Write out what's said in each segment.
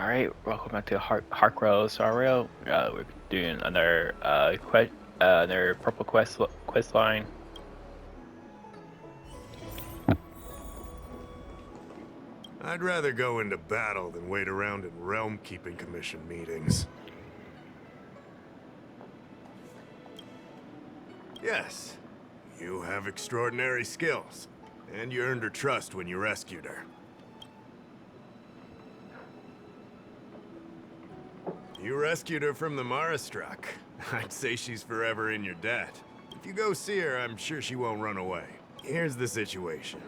Alright, welcome back to Harkrow Sorrow. We're doing another another purple quest line. I'd rather go into battle than wait around in Realm Keeping Commission meetings. Yes, you have extraordinary skills, and you earned her trust when you rescued her. You rescued her from the Marastruck. I'd say she's forever in your debt. If you go see her, I'm sure she won't run away. Here's the situation.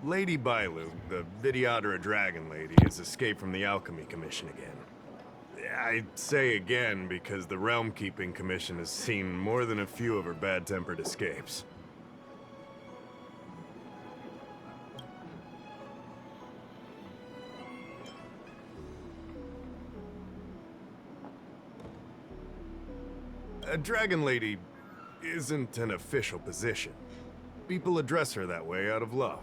Lady Bailu, the Vidyadhara Dragon Lady, has escaped from the Alchemy Commission again. I say again because the Realm Keeping Commission has seen more than a few of her bad-tempered escapes. A Dragon Lady isn't an official position. People address her that way out of love.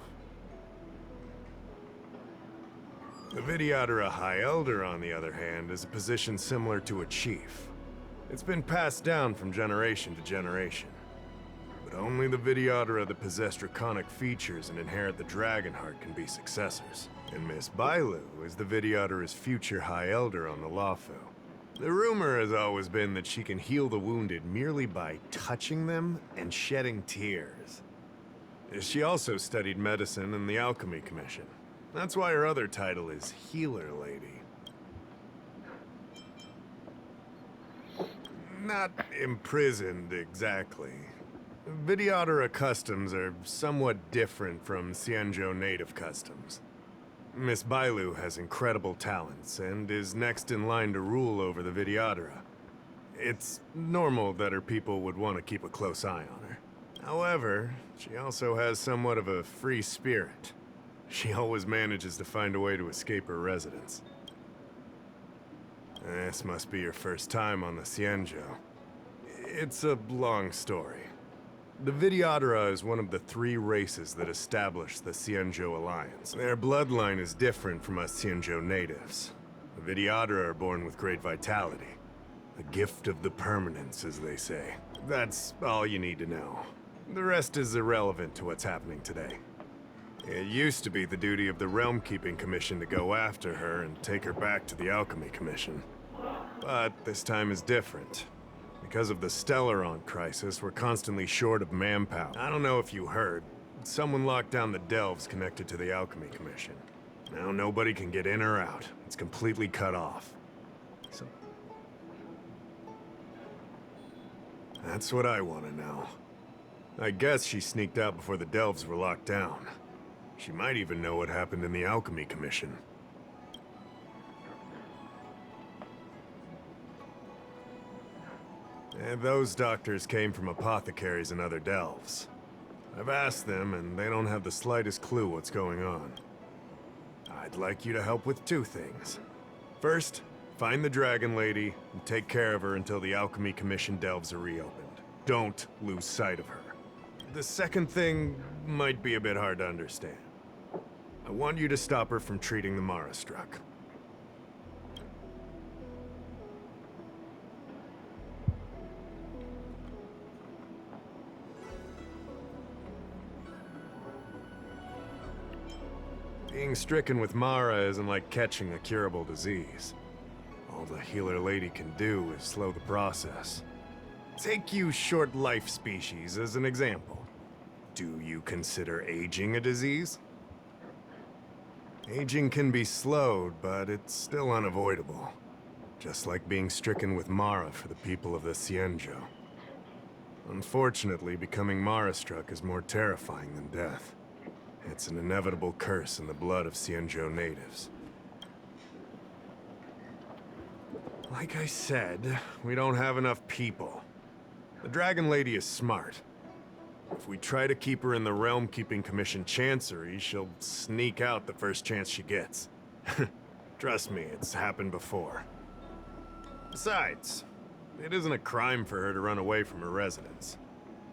The Vidyadhara High Elder, on the other hand, is a position similar to a chief. It's been passed down from generation to generation. But only the Vidyadhara that possess draconic features and inherit the dragon heart can be successors. And Miss Bailu is the Vidyadhara's future High Elder on the Lafu. The rumor has always been that she can heal the wounded merely by touching them and shedding tears. She also studied medicine in the Alchemy Commission. That's why her other title is Healer Lady. Not imprisoned, exactly. Vidyadhara customs are somewhat different from Xianzhou native customs. Miss Bailu has incredible talents and is next in line to rule over the Vidyadhara. It's normal that her people would want to keep a close eye on her. However, she also has somewhat of a free spirit. She always manages to find a way to escape her residence. This must be your first time on the Xianzhou. It's a long story. The Vidyadhara is one of the 3 races that established the Xianzhou Alliance. Their bloodline is different from us Xianzhou natives. The Vidyadhara are born with great vitality. A gift of the permanence, as they say. That's all you need to know. The rest is irrelevant to what's happening today. It used to be the duty of the Realm Keeping Commission to go after her and take her back to the Alchemy Commission. But this time is different. Because of the Stellaron crisis, we're constantly short of manpower. I don't know if you heard, someone locked down the delves connected to the Alchemy Commission. Now nobody can get in or out. It's completely cut off. So... that's what I want to know. I guess she sneaked out before the delves were locked down. She might even know what happened in the Alchemy Commission. And those doctors came from apothecaries and other delves. I've asked them, and they don't have the slightest clue what's going on. I'd like you to help with 2 things. First, find the Dragon Lady and take care of her until the Alchemy Commission delves are reopened. Don't lose sight of her. The second thing might be a bit hard to understand. I want you to stop her from treating the Marastruck. Being stricken with Mara isn't like catching a curable disease. All the Healer Lady can do is slow the process. Take you short life species as an example. Do you consider aging a disease? Aging can be slowed, but it's still unavoidable. Just like being stricken with Mara for the people of the Xianzhou. Unfortunately, becoming Mara-struck is more terrifying than death. It's an inevitable curse in the blood of Xianzhou natives. Like I said, we don't have enough people. The Dragon Lady is smart. If we try to keep her in the Realm Keeping Commission Chancery, she'll sneak out the first chance she gets. Trust me, it's happened before. Besides, it isn't a crime for her to run away from her residence.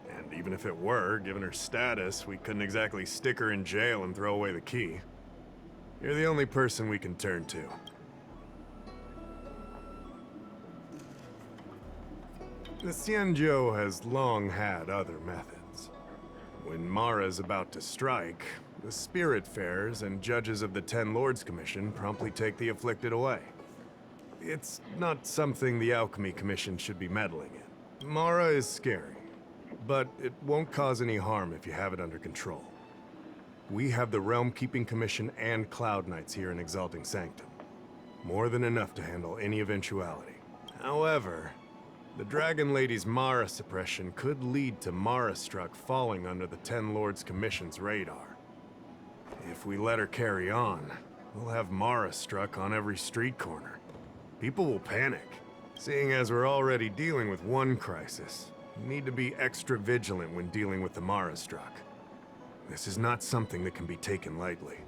And even if it were, given her status, we couldn't exactly stick her in jail and throw away the key. You're the only person we can turn to. The Xianzhou has long had other methods. When Mara's about to strike, the Spiritfarers and judges of the Ten Lords Commission promptly take the afflicted away. It's not something the Alchemy Commission should be meddling in. Mara is scary, but it won't cause any harm if you have it under control. We have the Realm Keeping Commission and Cloud Knights here in Exalting Sanctum. More than enough to handle any eventuality. However, the Dragon Lady's Mara suppression could lead to Mara Struck falling under the Ten Lords Commission's radar. If we let her carry on, we'll have Mara Struck on every street corner. People will panic. Seeing as we're already dealing with one crisis, we need to be extra vigilant when dealing with the Mara Struck. This is not something that can be taken lightly.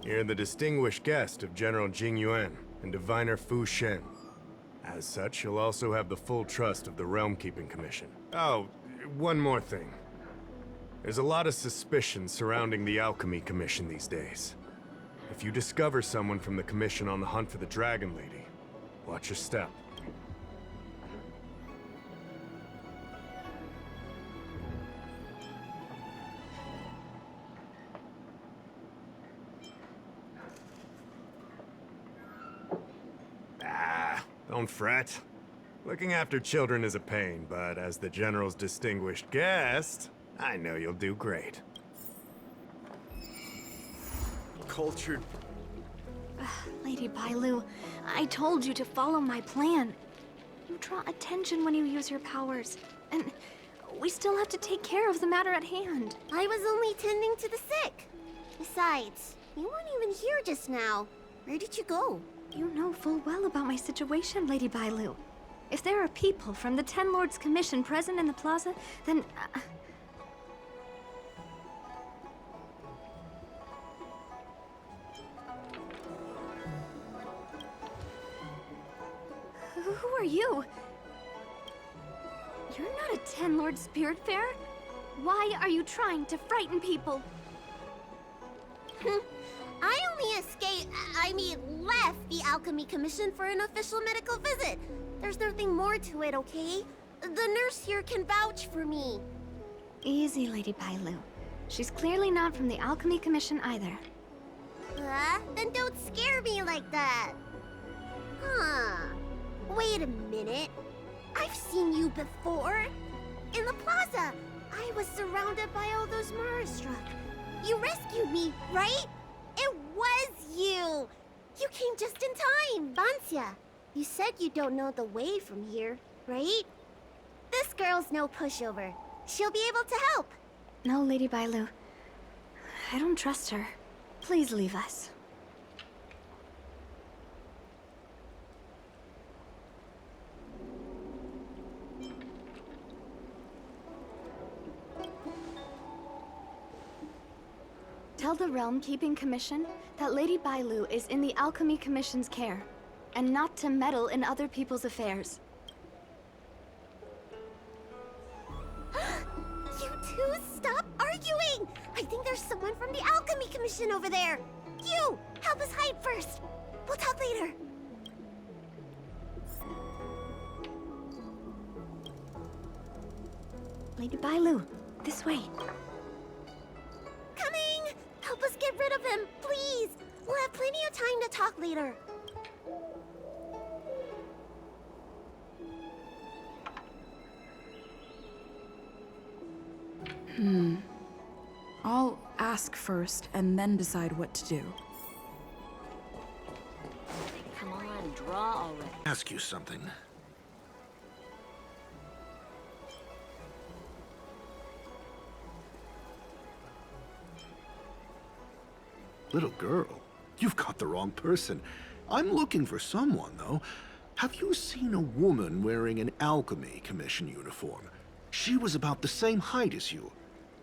You're the distinguished guest of General Jing Yuan and Diviner Fu Shen. As such, you'll also have the full trust of the Realm Keeping Commission. Oh, one more thing. There's a lot of suspicion surrounding the Alchemy Commission these days. If you discover someone from the Commission on the hunt for the Dragon Lady, watch your step. Don't fret. Looking after children is a pain, but as the General's distinguished guest, I know you'll do great. Cultured... Lady Bailu, I told you to follow my plan. You draw attention when you use your powers, and we still have to take care of the matter at hand. I was only tending to the sick. Besides, you weren't even here just now. Where did you go? You know full well about my situation, Lady Bailu. If there are people from the Ten Lords Commission present in the plaza, then... Who are you? You're not a Ten Lord Spiritfarer. Why are you trying to frighten people? I only left the Alchemy Commission for an official medical visit. There's nothing more to it, okay? The nurse here can vouch for me. Easy, Lady Bailu. She's clearly not from the Alchemy Commission either. Then don't scare me like that. Huh. Wait a minute. I've seen you before. In the plaza. I was surrounded by all those Mara Struck. You rescued me, right? It was you! You came just in time! Vancia, you said you don't know the way from here, right? This girl's no pushover. She'll be able to help. No, Lady Bailu. I don't trust her. Please leave us. Tell the Realm Keeping Commission that Lady Bailu is in the Alchemy Commission's care, and not to meddle in other people's affairs. You two, stop arguing! I think there's someone from the Alchemy Commission over there. You, help us hide first. We'll talk later. Lady Bailu, this way. Coming! Help us get rid of him, please! We'll have plenty of time to talk later. I'll ask first and then decide what to do. Come on, draw already. Ask you something. Little girl, you've got the wrong person. I'm looking for someone, though. Have you seen a woman wearing an Alchemy Commission uniform? She was about the same height as you.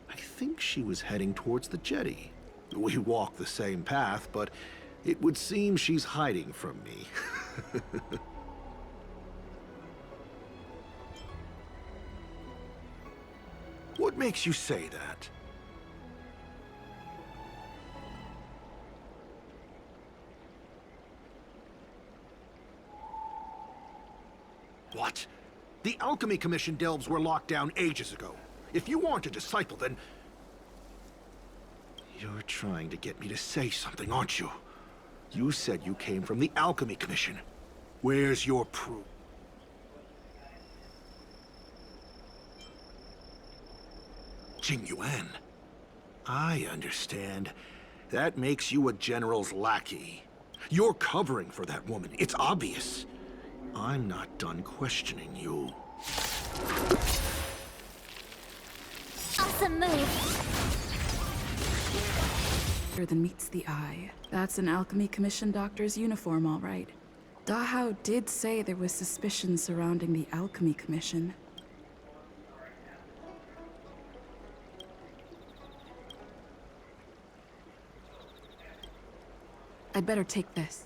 I think she was heading towards the jetty. We walk the same path, but it would seem she's hiding from me. What makes you say that? What? The Alchemy Commission delves were locked down ages ago. If you aren't a disciple, then... You're trying to get me to say something, aren't you? You said you came from the Alchemy Commission. Where's your proof? Jing Yuan. I understand. That makes you a general's lackey. You're covering for that woman. It's obvious. I'm not done questioning you. Awesome move. Than meets the eye. That's an Alchemy Commission doctor's uniform, all right. Dahao did say there was suspicion surrounding the Alchemy Commission. I'd better take this.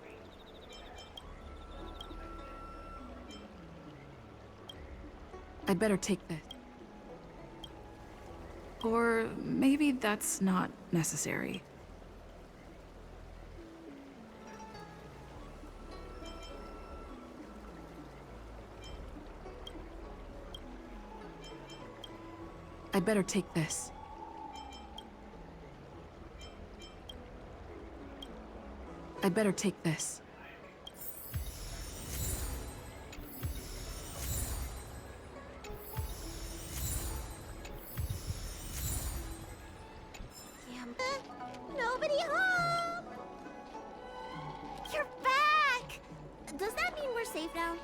I'd better take this. Or maybe that's not necessary. I'd better take this. I'd better take this. Nobody home! You're back! Does that mean we're safe now?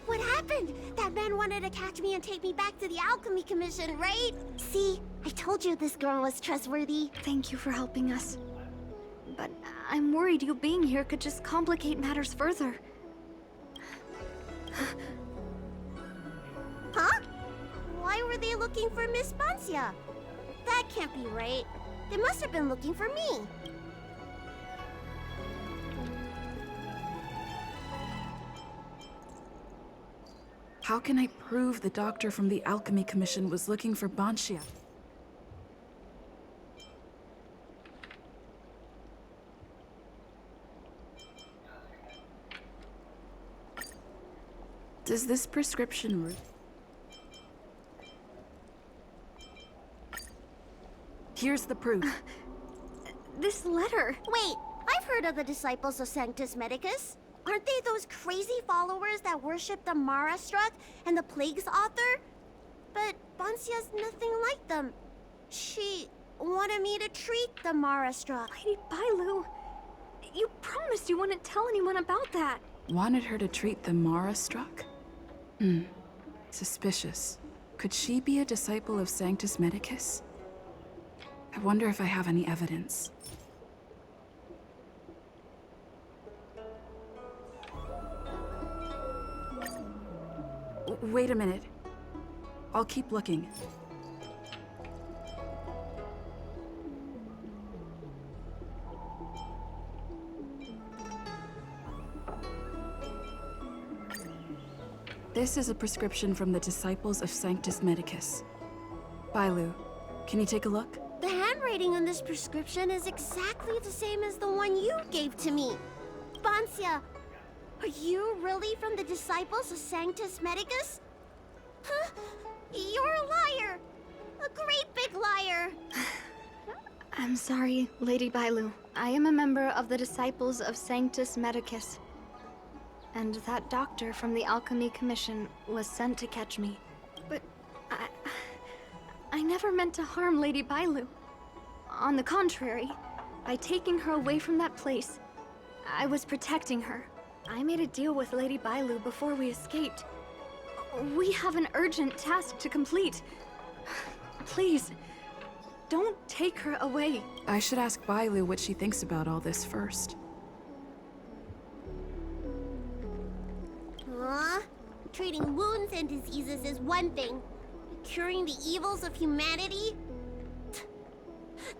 What happened? That man wanted to catch me and take me back to the Alchemy Commission, right? See, I told you this girl was trustworthy. Thank you for helping us. But I'm worried you being here could just complicate matters further. Huh? Why were they looking for Miss Bancia? That can't be right. They must have been looking for me. How can I prove the doctor from the Alchemy Commission was looking for Banxia? Does this prescription... Here's the proof. This letter. Wait, I've heard of the disciples of Sanctus Medicus. Aren't they those crazy followers that worship the Mara Struck and the Plague's author? But Bancia's nothing like them. She wanted me to treat the Mara Struck. Lady Bailu, you promised you wouldn't tell anyone about that. Wanted her to treat the Mara Struck? Suspicious. Could she be a disciple of Sanctus Medicus? I wonder if I have any evidence. Wait a minute. I'll keep looking. This is a prescription from the Disciples of Sanctus Medicus. Bailu, can you take a look? The handwriting on this prescription is exactly the same as the one you gave to me. Bancia, are you really from the Disciples of Sanctus Medicus? Huh? You're a liar! A great big liar! I'm sorry, Lady Bailu. I am a member of the Disciples of Sanctus Medicus. And that doctor from the Alchemy Commission was sent to catch me. But I never meant to harm Lady Bailu. On the contrary, by taking her away from that place, I was protecting her. I made a deal with Lady Bailu before we escaped. We have an urgent task to complete. Please, don't take her away. I should ask Bailu what she thinks about all this first. Treating wounds and diseases is one thing. Curing the evils of humanity?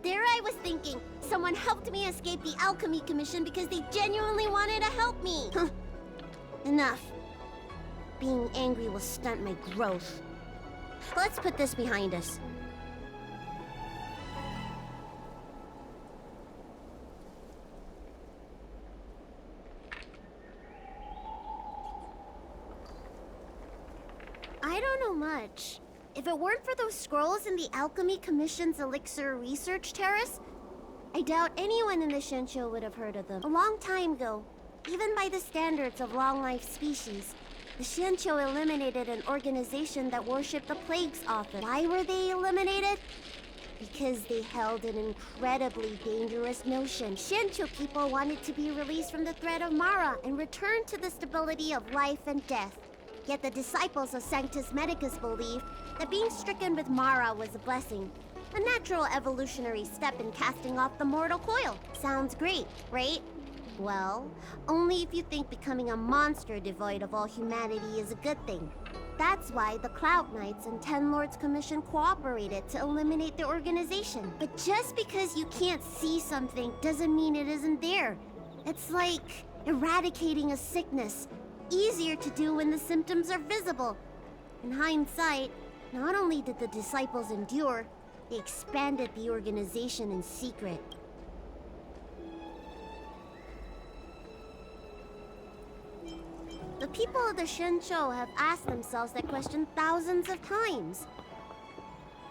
There I was thinking, someone helped me escape the Alchemy Commission because they genuinely wanted to help me. Enough. Being angry will stunt my growth. Let's put this behind us. know much. If it weren't for those scrolls in the Alchemy Commission's Elixir Research Terrace, I doubt anyone in the Shincho would have heard of them. A long time ago, even by the standards of long-life species, the Shincho eliminated an organization that worshipped the Plague's author. Why were they eliminated? Because they held an incredibly dangerous notion. Shincho people wanted to be released from the threat of Mara and return to the stability of life and death. Yet the disciples of Sanctus Medicus believed that being stricken with Mara was a blessing, a natural evolutionary step in casting off the mortal coil. Sounds great, right? Well, only if you think becoming a monster devoid of all humanity is a good thing. That's why the Cloud Knights and Ten Lords Commission cooperated to eliminate the organization. But just because you can't see something doesn't mean it isn't there. It's like eradicating a sickness. Easier to do when the symptoms are visible. In hindsight, not only did the disciples endure, they expanded the organization in secret. The people of the Shincho have asked themselves that question thousands of times.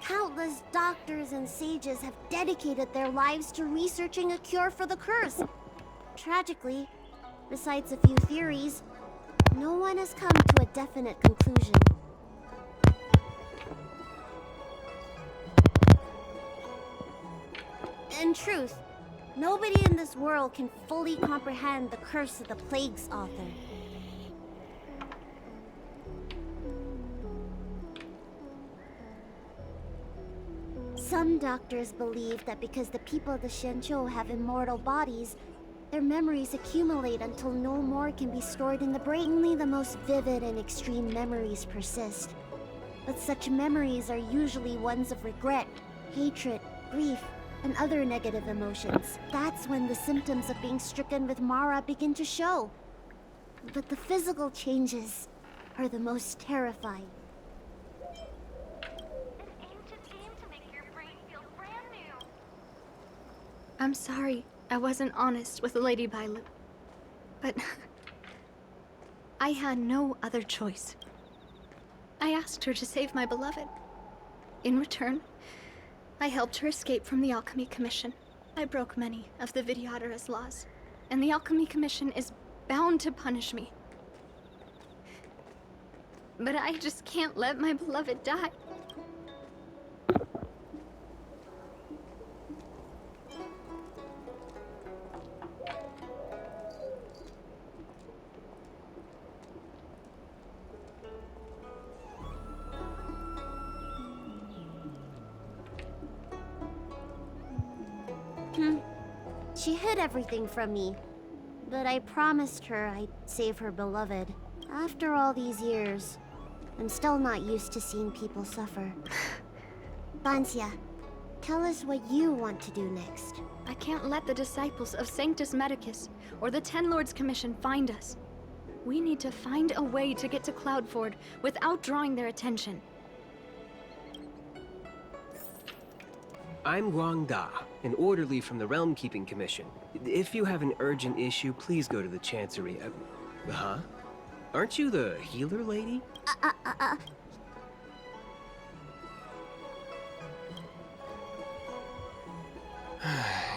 Countless doctors and sages have dedicated their lives to researching a cure for the curse. Tragically, besides a few theories, no one has come to a definite conclusion. In truth, nobody in this world can fully comprehend the curse of the Plague's author. Some doctors believe that because the people of the Shincho have immortal bodies, their memories accumulate until no more can be stored in the brain. Only the most vivid and extreme memories persist. But such memories are usually ones of regret, hatred, grief, and other negative emotions. That's when the symptoms of being stricken with Mara begin to show. But the physical changes are the most terrifying. I'm sorry I wasn't honest with Lady Bailu. But I had no other choice. I asked her to save my beloved. In return, I helped her escape from the Alchemy Commission. I broke many of the Vidyadhara's laws, and the Alchemy Commission is bound to punish me. But I just can't let my beloved die. She hid everything from me, but I promised her I'd save her beloved. After all these years, I'm still not used to seeing people suffer. Vancia, tell us what you want to do next. I can't let the disciples of Sanctus Medicus or the Ten Lords Commission find us. We need to find a way to get to Cloudford without drawing their attention. I'm Guang Da, an orderly from the Realm Keeping Commission. If you have an urgent issue, please go to the Chancery. Huh? Aren't you the healer lady?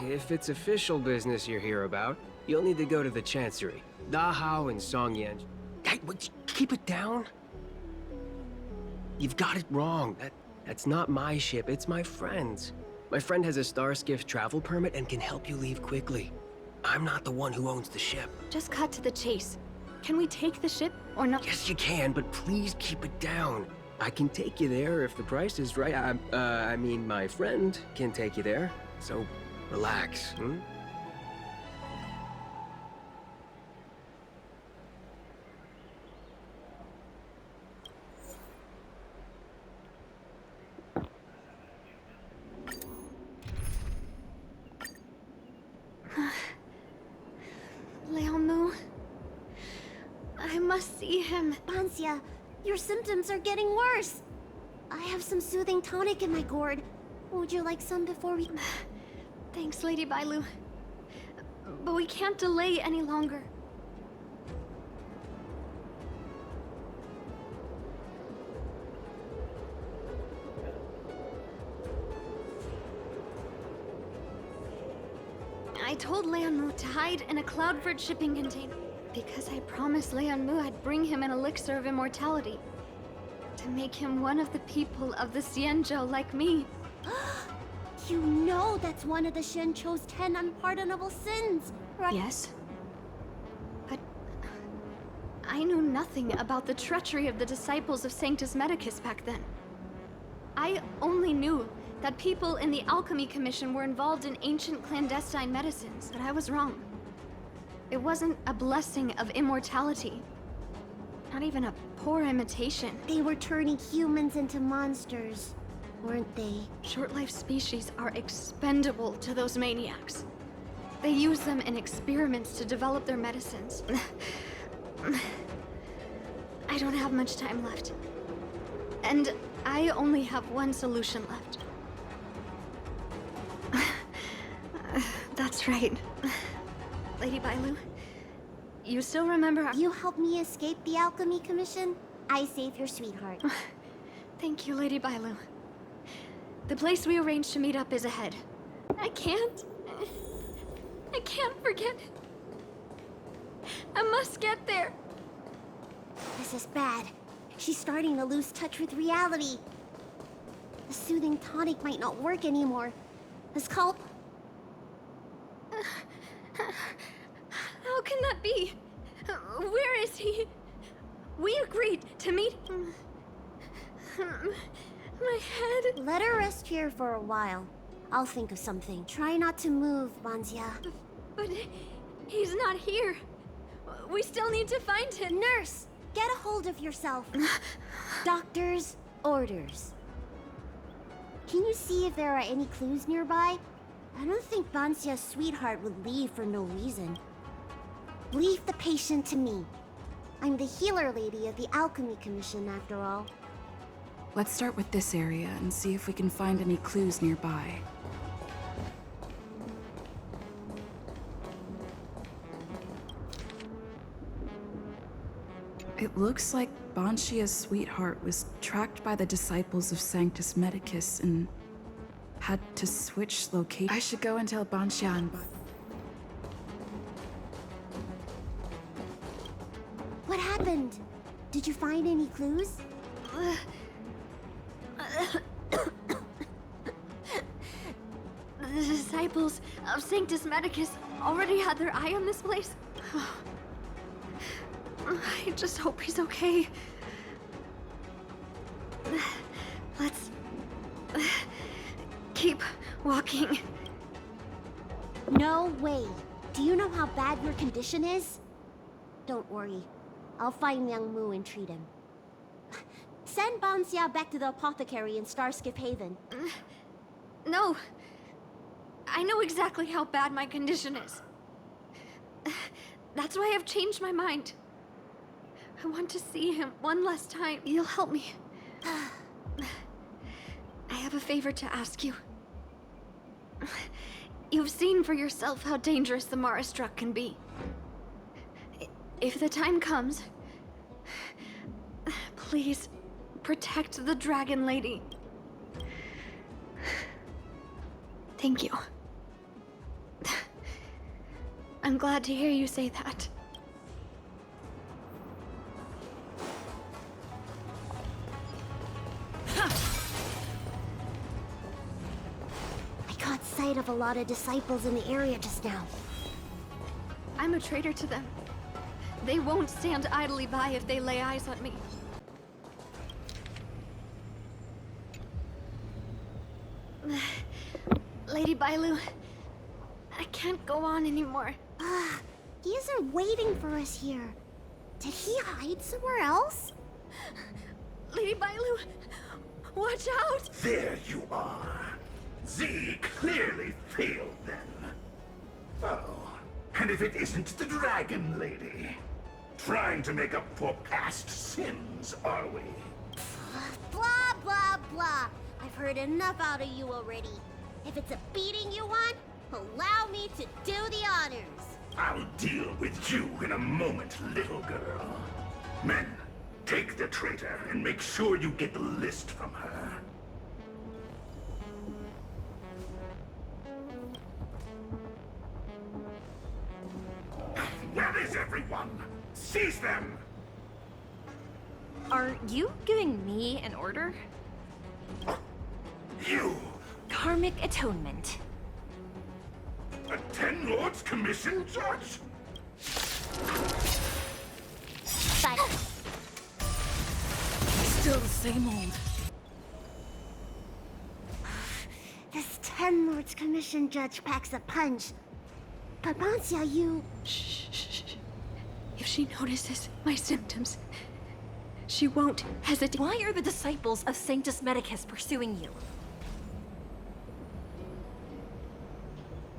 If it's official business you're here about, you'll need to go to the Chancery. Da Hao and Song Yan. Hey, keep it down. You've got it wrong. That's not my ship, it's my friend's. My friend has a Starskiff travel permit and can help you leave quickly. I'm not the one who owns the ship. Just cut to the chase. Can we take the ship or not? Yes, you can, but please keep it down. I can take you there if the price is right. I mean, my friend can take you there. So, relax, hmm? Liaomu. I must see him. Vancia, your symptoms are getting worse. I have some soothing tonic in my gourd. Would you like some before we... Thanks, Lady Bailu. But we can't delay any longer. told Lianmu to hide in a Cloudford shipping container. Because I promised Lianmu I'd bring him an elixir of immortality. To make him one of the people of the Xianzhou like me. You know that's one of the Shencho's 10 unpardonable sins, right? Yes. But I knew nothing about the treachery of the disciples of Sanctus Medicus back then. I only knew that people in the Alchemy Commission were involved in ancient clandestine medicines, but I was wrong. It wasn't a blessing of immortality. Not even a poor imitation. They were turning humans into monsters, weren't they? Short-lived species are expendable to those maniacs. They use them in experiments to develop their medicines. I don't have much time left. And I only have one solution left. That's right. Lady Bailu, you still remember You helped me escape the Alchemy Commission? I saved your sweetheart. Thank you, Lady Bailu. The place we arranged to meet up is ahead. I can't forget it. I must get there. This is bad. She's starting to lose touch with reality. The soothing tonic might not work anymore. This cult... How can that be? Where is he? We agreed to meet... My head... Let her rest here for a while. I'll think of something. Try not to move, Banzia. But he's not here. We still need to find him. Nurse, get a hold of yourself. Doctor's orders. Can you see if there are any clues nearby? I don't think Banzia's sweetheart would leave for no reason. Leave the patient to me. I'm the healer lady of the Alchemy Commission, after all. Let's start with this area and see if we can find any clues nearby. It looks like Banshia's sweetheart was tracked by the disciples of Sanctus Medicus and had to switch location. I should go and tell Banshia and What happened? Did you find any clues? The disciples of Sanctus Medicus already had their eye on this place. I just hope he's okay. Let's keep walking. No way. Do you know how bad your condition is? Don't worry. I'll find Young Mu and treat him. Send Banxia back to the apothecary in Starskip Haven. No. I know exactly how bad my condition is. That's why I've changed my mind. I want to see him one last time. You'll help me. I have a favor to ask you. You've seen for yourself how dangerous the Mara Struck can be. If the time comes, please protect the Dragon Lady. Thank you. I'm glad to hear you say that. I caught sight of a lot of disciples in the area just now. I'm a traitor to them. They won't stand idly by if they lay eyes on me. Lady Bailu, I can't go on anymore. He isn't waiting for us here. Did he hide somewhere else? Lady Bailu, watch out! There you are. Z clearly failed then. Oh, and if it isn't the Dragon Lady? Trying to make up for past sins, are we? Blah, blah, blah. I've heard enough out of you already. If it's a beating you want, allow me to do the honors. I'll deal with you in a moment, little girl. Men, take the traitor and make sure you get the list from her. Seize them! Are you giving me an order? You! Karmic atonement. A Ten Lords Commission judge? But Still the same old. This Ten Lords Commission judge packs a punch. But Bancia, you... Shh. If she notices my symptoms, she won't hesitate. why are the disciples of Sanctus Medicus pursuing you?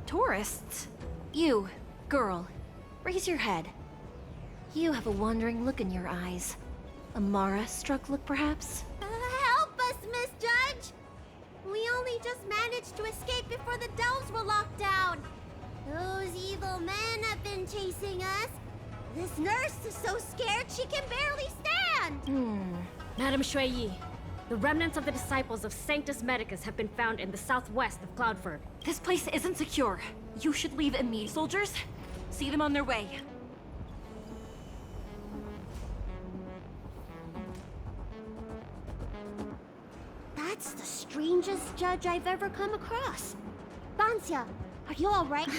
Tourists? You, girl, raise your head. You have a wandering look in your eyes. A Mara-struck look, perhaps? help us, Miss Judge! We only just managed to escape before the delves were locked down. Those evil men have been chasing us. This nurse is so scared she can barely stand. Madam Shui, the remnants of the disciples of Sanctus Medicus have been found in the southwest of Cloudford. This place isn't secure. You should leave immediately. Soldiers, see them on their way. That's the strangest judge I've ever come across. Bancia, are you all right?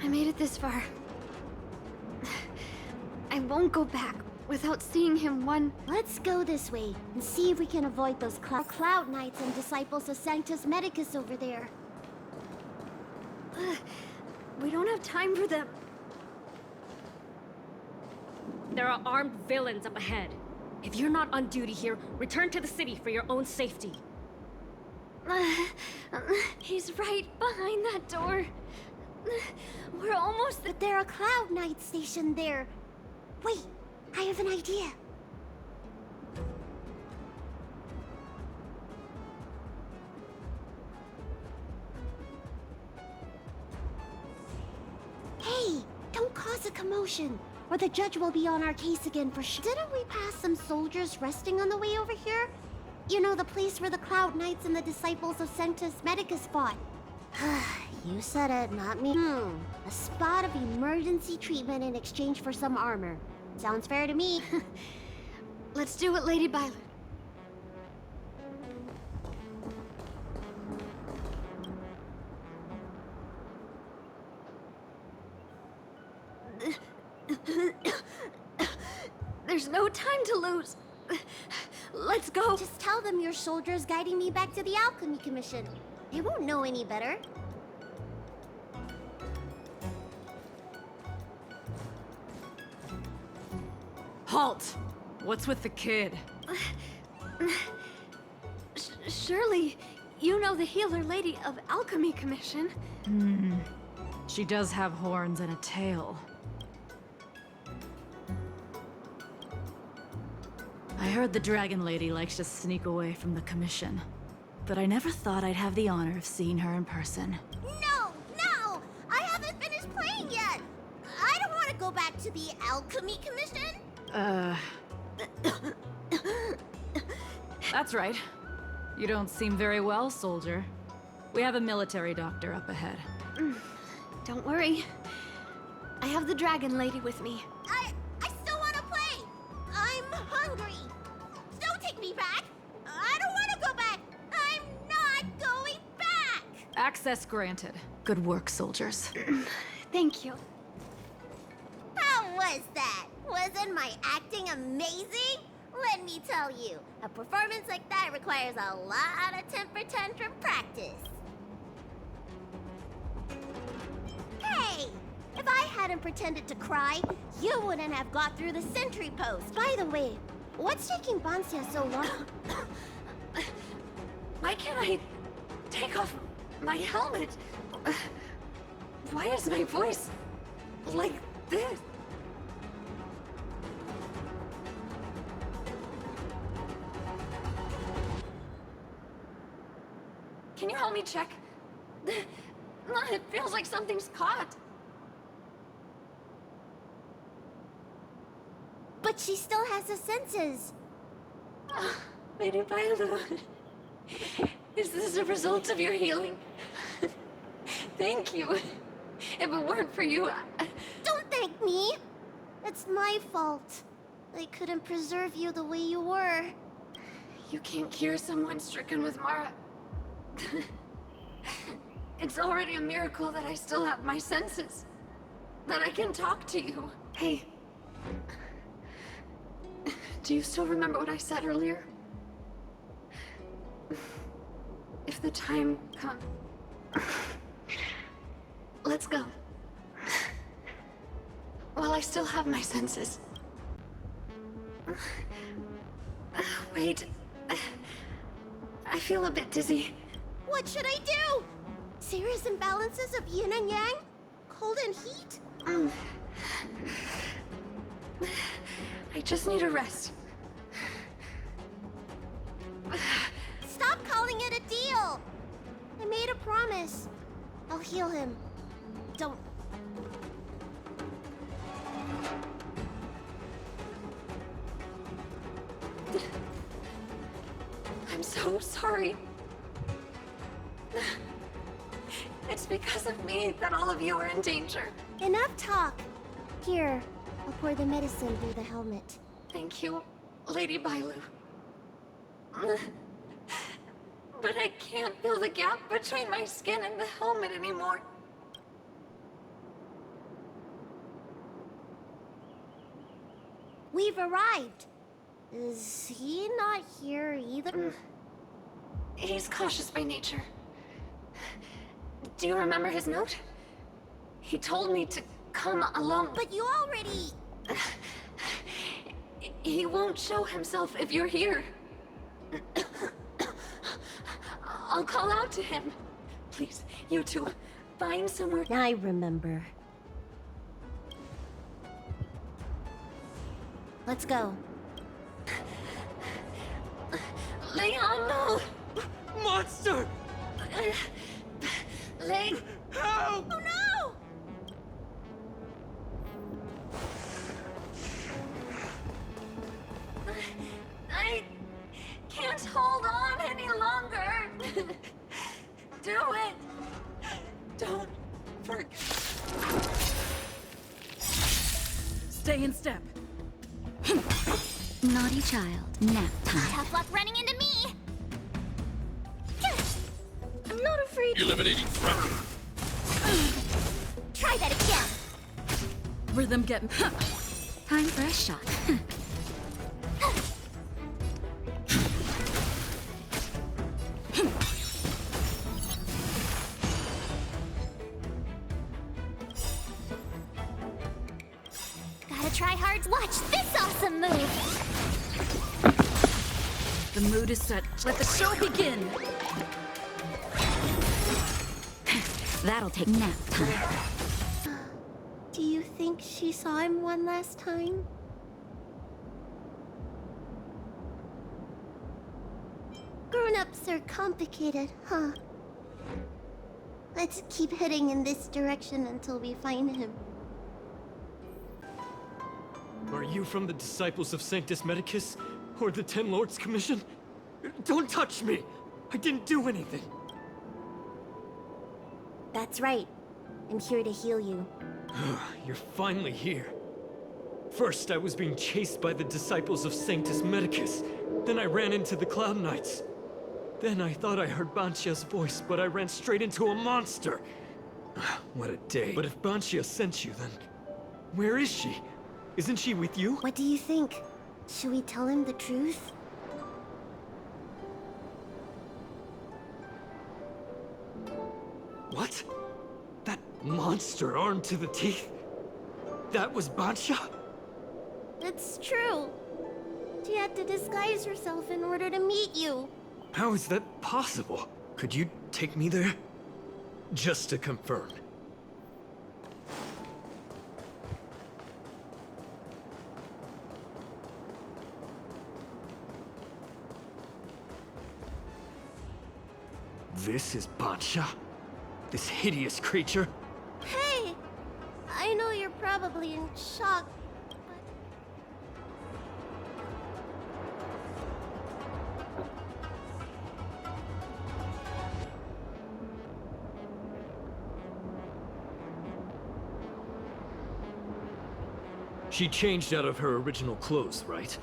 I made it this far. I won't go back without seeing him one. Let's go this way and see if we can avoid those Cloud Knights and disciples of Sanctus Medicus over there. We don't have time for them. There are armed villains up ahead. If you're not on duty here, return to the city for your own safety. He's right behind that door. We're almost But there are Cloud Knights stationed there. Wait, I have an idea. Hey, don't cause a commotion, or the judge will be on our case again for sure. Didn't we pass some soldiers resting on the way over here? You know, the place where the Cloud Knights and the disciples of Sanctus Medicus fought. You said it, not me. A spot of emergency treatment in exchange for some armor. Sounds fair to me. Let's do it, Lady Bailu. There's no time to lose. Let's go. Just tell them your soldiers guiding me back to the Alchemy Commission. They won't know any better. Halt! What's with the kid? Surely, you know the healer lady of Alchemy Commission. She does have horns and a tail. I heard the Dragon Lady likes to sneak away from the Commission. But I never thought I'd have the honor of seeing her in person. No! No! I haven't finished playing yet! I don't want to go back to the Alchemy Commission! That's right. You don't seem very well, soldier. We have a military doctor up ahead. Don't worry. I have the Dragon Lady with me. I still want to play! I'm hungry! Don't take me back! I don't want to go back! I'm not going back! Access granted. Good work, soldiers. Thank you. How was that? Wasn't my acting amazing? Let me tell you, a performance like that requires a lot of temper tantrum practice. Hey! If I hadn't pretended to cry, you wouldn't have got through the sentry post. By the way, what's taking Bancia so long? Why can't I take off my helmet? Why is my voice like this? Can you help me check? It feels like something's caught. But she still has her senses. Lady Bailu, is this a result of your healing? Thank you. If it weren't for you, Don't thank me. It's my fault. I couldn't preserve you the way you were. You can't cure someone stricken with Mara. It's already a miracle that I still have my senses. That I can talk to you. Hey. Do you still remember what I said earlier? If the time comes... Let's go. While I still have my senses. Wait. I feel a bit dizzy. What should I do? Serious imbalances of yin and yang? Cold and heat? I just need a rest. Stop calling it a deal! I made a promise. I'll heal him. Don't... I'm so sorry. It's because of me that all of you are in danger. Enough talk. Here, I'll pour the medicine through the helmet. Thank you, Lady Bailu. But I can't feel the gap between my skin and the helmet anymore. We've arrived. Is he not here either? He's cautious by nature. Do you remember his note? He told me to come alone. But you already... He won't show himself if you're here. I'll call out to him. Please, you two, find somewhere. I remember. Let's go. Leon, no! Monster! Leon! Help! Oh no! I can't hold on any longer. Do it. Don't forget. Stay in step. Naughty child, nap time. Tough luck running into me! I'm not afraid. Eliminating threat. Try that again! Rhythm get... Time for a shot. Gotta try hard. Watch this awesome move! The mood is set. Let the show begin. That'll take nap time. Do you think she saw him one last time? Grown-ups are complicated, huh? Let's keep heading in this direction until we find him. Are you from the Disciples of Sanctus Medicus? Or the Ten Lords Commission? Don't touch me! I didn't do anything! That's right. I'm here to heal you. You're finally here. First, I was being chased by the Disciples of Sanctus Medicus. Then I ran into the Cloud Knights. Then I thought I heard Banchia's voice, but I ran straight into a monster. What a day. But if Banchia sent you, then... where is she? Isn't she with you? What do you think? Should we tell him the truth? What? That monster armed to the teeth? That was Banchia? It's true. She had to disguise herself in order to meet you. How is that possible? Could you take me there? Just to confirm. This is Banchia? This hideous creature? Hey! I know you're probably in shock, but... She changed out of her original clothes, right?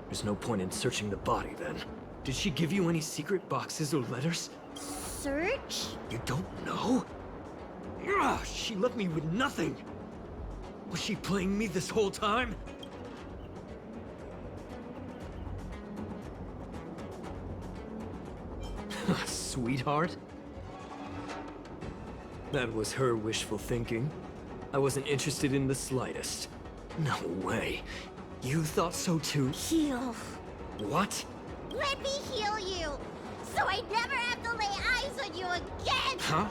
There's no point in searching the body then. Did she give you any secret boxes or letters? Search? You don't know? She left me with nothing! Was she playing me this whole time? Sweetheart? That was her wishful thinking. I wasn't interested in the slightest. No way. You thought so too? Heal. What? Let me heal you, so I never have to lay eyes on you again! Huh?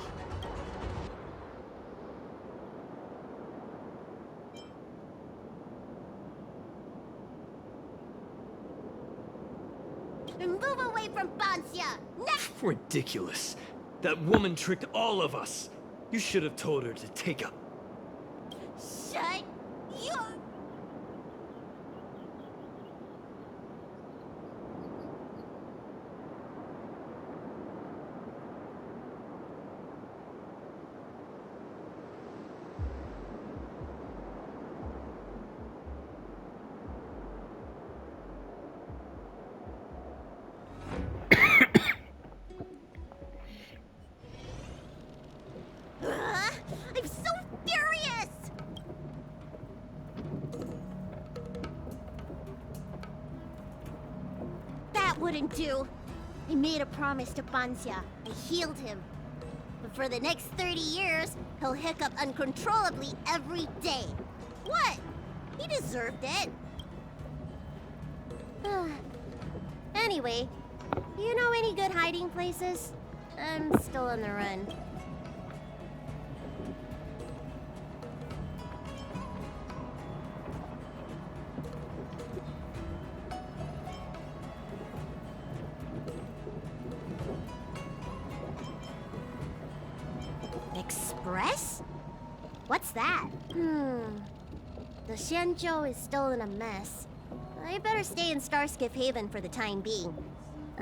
Move away from Bancia! Now! Ridiculous. That woman tricked all of us. You should have told her to take a... Shut your... I'm so furious! That wouldn't do. I made a promise to Bancia. I healed him. But for the next 30 years, he'll hiccup uncontrollably every day. What? He deserved it. Anyway, do you know any good hiding places? I'm still on the run. Express? What's that? The Xianzhou is still in a mess. I better stay in Starskip Haven for the time being.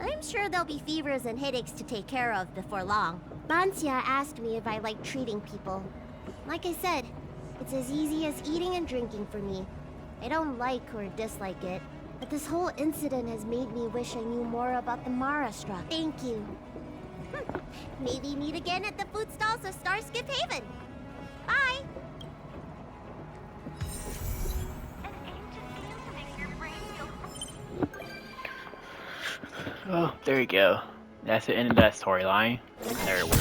I'm sure there'll be fevers and headaches to take care of before long. Bancia asked me if I like treating people. Like I said, it's as easy as eating and drinking for me. I don't like or dislike it, but this whole incident has made me wish I knew more about the Mara struck. Thank you. Maybe meet again at the food stalls of Starskip Haven. Bye! Oh, there you go. That's the end of that storyline. There it was.